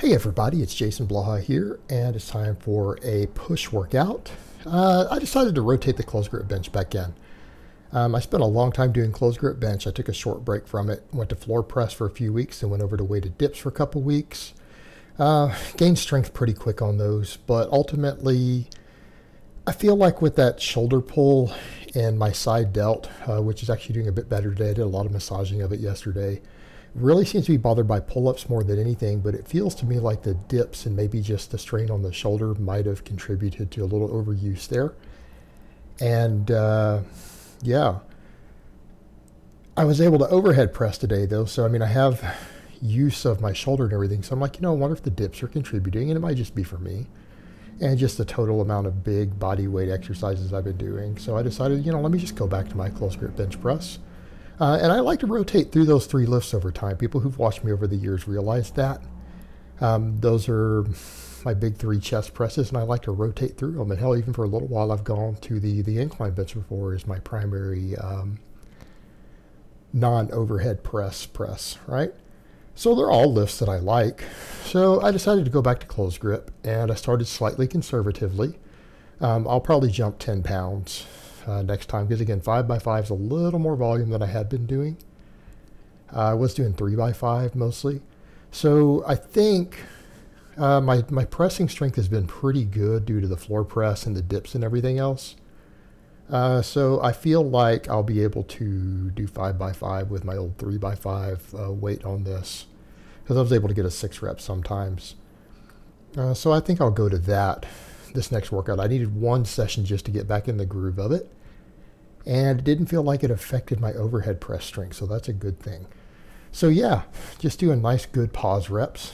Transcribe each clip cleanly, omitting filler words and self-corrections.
Hey everybody, it's Jason Blaha here, and it's time for a push workout. I decided to rotate the close grip bench back in. I spent a long time doing close grip bench. I took a short break from it, went to floor press for a few weeks, and went over to weighted dips for a couple weeks. Gained strength pretty quick on those, but ultimately, I feel like with that shoulder pull and my side delt, which is actually doing a bit better today, I did a lot of massaging of it yesterday. Really seems to be bothered by pull-ups more than anything, but it feels to me like the dips and maybe just the strain on the shoulder might have contributed to a little overuse there. And yeah, I was able to overhead press today though, so I mean I have use of my shoulder and everything, so I'm like, I wonder if the dips are contributing, and it might just be for me and just the total amount of big body weight exercises I've been doing. So I decided, let me just go back to my close grip bench press. And I like to rotate through those 3 lifts over time. People who've watched me over the years realize that. Those are my big 3 chest presses, and I like to rotate through them. And hell, even for a little while, I've gone to the incline bench before as my primary non-overhead press, right? So they're all lifts that I like. So I decided to go back to close grip, and I started slightly conservatively. I'll probably jump 10 pounds. Next time, because again 5x5 is a little more volume than I had been doing. I was doing 3x5 mostly, so I think my pressing strength has been pretty good due to the floor press and the dips and everything else. So I feel like I'll be able to do 5x5 with my old 3x5 weight on this, because I was able to get a 6 reps sometimes. So I think I'll go to that this next workout. I needed 1 session just to get back in the groove of it, and it didn't feel like it affected my overhead press strength, so that's a good thing. So yeah, just doing nice good pause reps,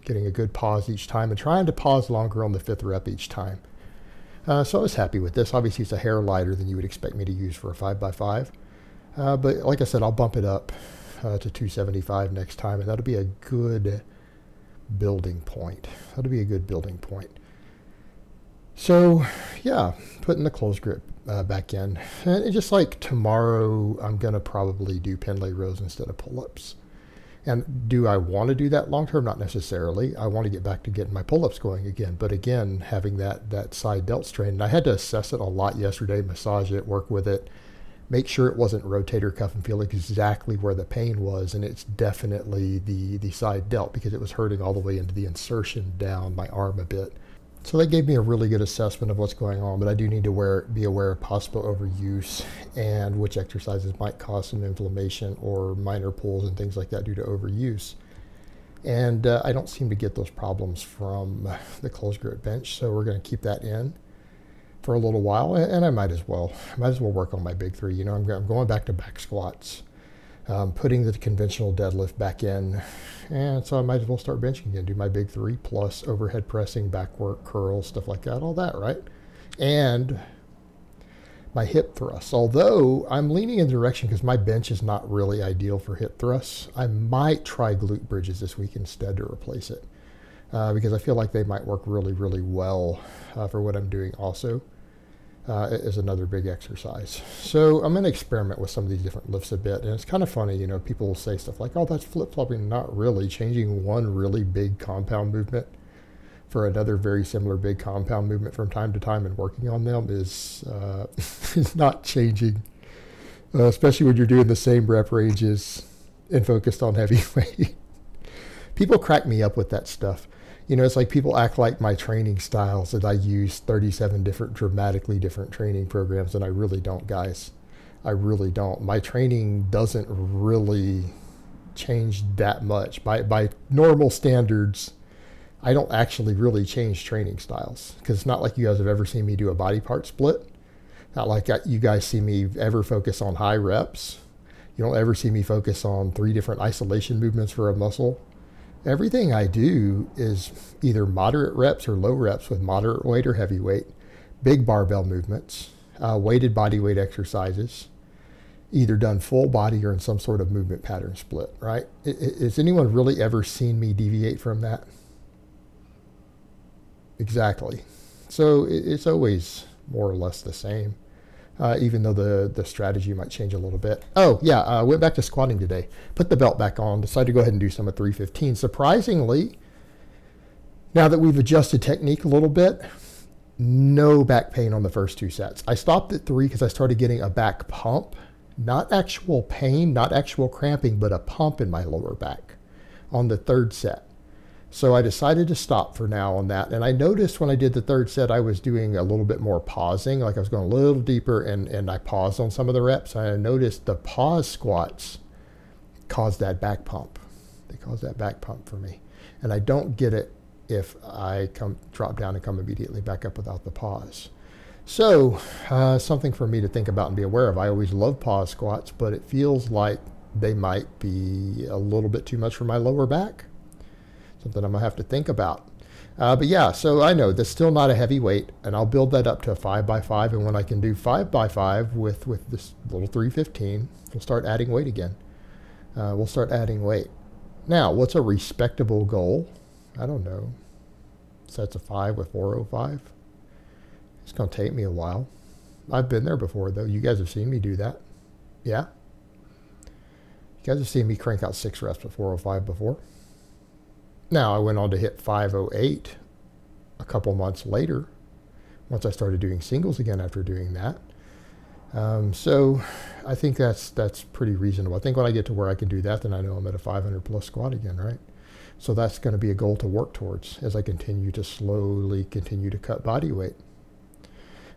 getting a good pause each time, and trying to pause longer on the 5th rep each time. So I was happy with this. Obviously it's a hair lighter than you would expect me to use for a 5x5, but like I said, I'll bump it up to 275 next time, and that'll be a good building point. That'll be a good building point. So yeah, putting the close grip back in, and just like tomorrow, I'm gonna probably do Pendlay rows instead of pull-ups. And do I want to do that long term? Not necessarily. I want to get back to getting my pull-ups going again, but again, having that side delt strain, and I had to assess it a lot yesterday, massage it, work with it, make sure it wasn't rotator cuff, and feel exactly where the pain was, and it's definitely the side delt, because it was hurting all the way into the insertion down my arm a bit. So that gave me a really good assessment of what's going on, but I do need to be aware of possible overuse and which exercises might cause some inflammation or minor pulls and things like that due to overuse. And I don't seem to get those problems from the close grip bench, so we're going to keep that in for a little while, and I might as well work on my big 3. I'm going back to back squats, putting the conventional deadlift back in, and so I might as well start benching again, do my big 3 plus overhead pressing, back work, curls, stuff like that, all that, right? And my hip thrusts, although I'm leaning in the direction, because my bench is not really ideal for hip thrusts, I might try glute bridges this week instead to replace it, because I feel like they might work really, really well for what I'm doing also. Is another big exercise. So I'm going to experiment with some of these different lifts a bit, and it's kind of funny, people will say stuff like, oh, that's flip-flopping. Not really. Changing one really big compound movement for another very similar big compound movement from time to time and working on them is is not changing, especially when you're doing the same rep ranges and focused on heavy weight. People crack me up with that stuff. It's like people act like my training styles, that I use 37 dramatically different training programs, and I really don't, guys. I really don't. My training doesn't really change that much. By normal standards, I don't actually really change training styles, because it's not like you guys have ever seen me do a body part split. Not like you guys see me ever focus on high reps. You don't ever see me focus on 3 different isolation movements for a muscle. Everything I do is either moderate reps or low reps with moderate weight or heavy weight, big barbell movements, weighted body weight exercises, either done full body or in some sort of movement pattern split, right? Has anyone really ever seen me deviate from that? Exactly. So it's always more or less the same. even though the strategy might change a little bit. Oh, yeah, I went back to squatting today. Put the belt back on, decided to go ahead and do some at 315. Surprisingly, Now that we've adjusted technique a little bit, no back pain on the first 2 sets. I stopped at 3 because I started getting a back pump. Not actual pain, not actual cramping, but a pump in my lower back on the 3rd set. So I decided to stop for now on that. And I noticed when I did the 3rd set, I was doing a little bit more pausing, like I was going a little deeper, and I paused on some of the reps. And I noticed the pause squats caused that back pump. They caused that back pump for me. And I don't get it if I drop down and come immediately back up without the pause. So something for me to think about and be aware of. I always love pause squats, but it feels like they might be a little bit too much for my lower back. Something I'm gonna have to think about. But yeah, so I know that's still not a heavy weight, and I'll build that up to a 5x5. And when I can do 5x5 with this little 315, we'll start adding weight again. We'll start adding weight. Now, what's a respectable goal? I don't know. Sets of 5 with 405. It's going to take me a while. I've been there before, though. You guys have seen me do that. Yeah? You guys have seen me crank out 6 reps with 405 before. Now, I went on to hit 508 a couple months later, once I started doing singles again after doing that. So I think that's pretty reasonable. I think when I get to where I can do that, then I know I'm at a 500 plus squat again, right? So that's going to be a goal to work towards as I continue to slowly continue to cut body weight.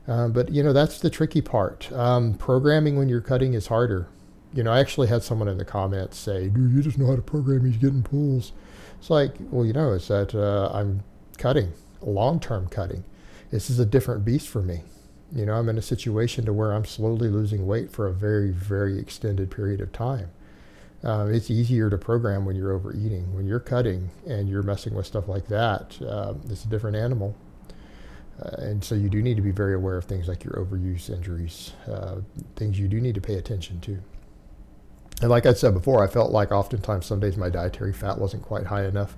But, you know, that's the tricky part. Programming when you're cutting is harder. You know, I actually had someone in the comments say, dude, you just know how to program, he's getting pulls. It's like, well, you know, it's that I'm cutting, long-term cutting. This is a different beast for me. You know, I'm in a situation to where I'm slowly losing weight for a very, very extended period of time. It's easier to program when you're overeating. When you're cutting and you're messing with stuff like that, it's a different animal. And so you do need to be very aware of things like your overuse injuries, things you do need to pay attention to. And like I said before, I felt like oftentimes some days my dietary fat wasn't quite high enough.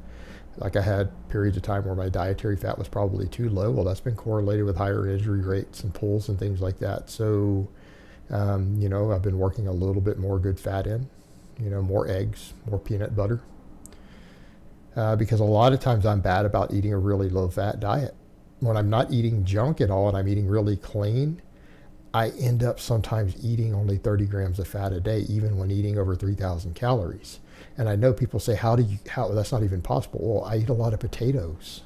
Like I had periods of time where my dietary fat was probably too low. Well, that's been correlated with higher injury rates and pulls and things like that. So, you know, I've been working a little bit more good fat in. You know, more eggs, more peanut butter. Because a lot of times I'm bad about eating a really low-fat diet. When I'm not eating junk at all and I'm eating really clean, I end up sometimes eating only 30 grams of fat a day, even when eating over 3,000 calories. And I know people say, how that's not even possible. Well, I eat a lot of potatoes,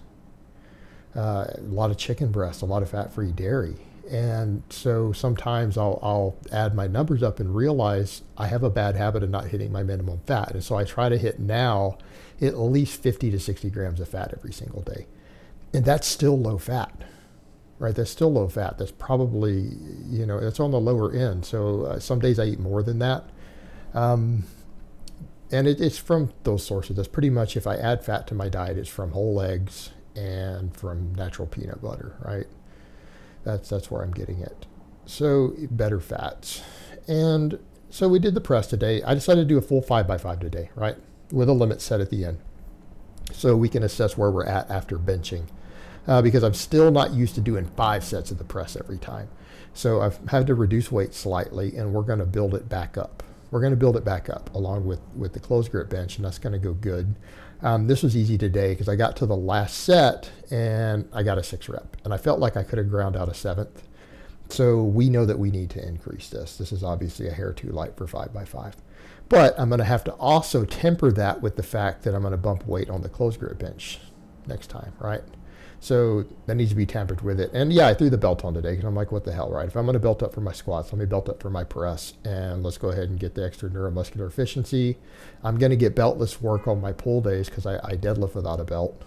a lot of chicken breasts, a lot of fat-free dairy. And so sometimes I'll add my numbers up and realize I have a bad habit of not hitting my minimum fat. And so I try to hit now at least 50 to 60 grams of fat every single day. And that's still low fat, right? That's still low fat. That's probably, you know, it's on the lower end. So some days I eat more than that. And it's from those sources. That's pretty much, if I add fat to my diet, it's from whole eggs and from natural peanut butter, right? That's where I'm getting it. So better fats. And so we did the press today. I decided to do a full 5x5 today, right? With a limit set at the end. So we can assess where we're at after benching. Because I'm still not used to doing 5 sets of the press every time. So I've had to reduce weight slightly, and we're going to build it back up. We're going to build it back up along with the closed grip bench, and that's going to go good. This was easy today because I got to the last set and I got a 6 rep, and I felt like I could have ground out a 7th. So we know that we need to increase this. This is obviously a hair too light for 5x5. But I'm going to have to also temper that with the fact that I'm going to bump weight on the closed grip bench next time, right? So that needs to be tempered with it. And yeah, I threw the belt on today because I'm like, what the hell, right? If I'm going to belt up for my squats, let me belt up for my press. And let's go ahead and get the extra neuromuscular efficiency. I'm going to get beltless work on my pull days because I deadlift without a belt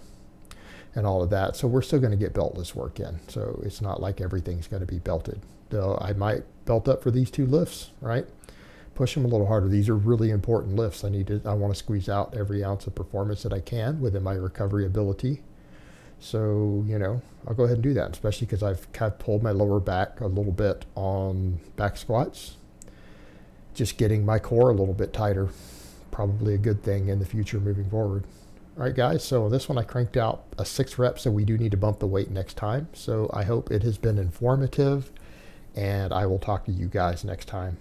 and all of that. So we're still going to get beltless work in. So it's not like everything's going to be belted. Though I might belt up for these 2 lifts, right? Push them a little harder. These are really important lifts. I want to squeeze out every ounce of performance that I can within my recovery ability. So, you know, I'll go ahead and do that, especially because I've kind of pulled my lower back a little bit on back squats. Just getting my core a little bit tighter, probably a good thing in the future moving forward. All right, guys, so this one I cranked out a 6 rep, so we do need to bump the weight next time. So I hope it has been informative, and I will talk to you guys next time.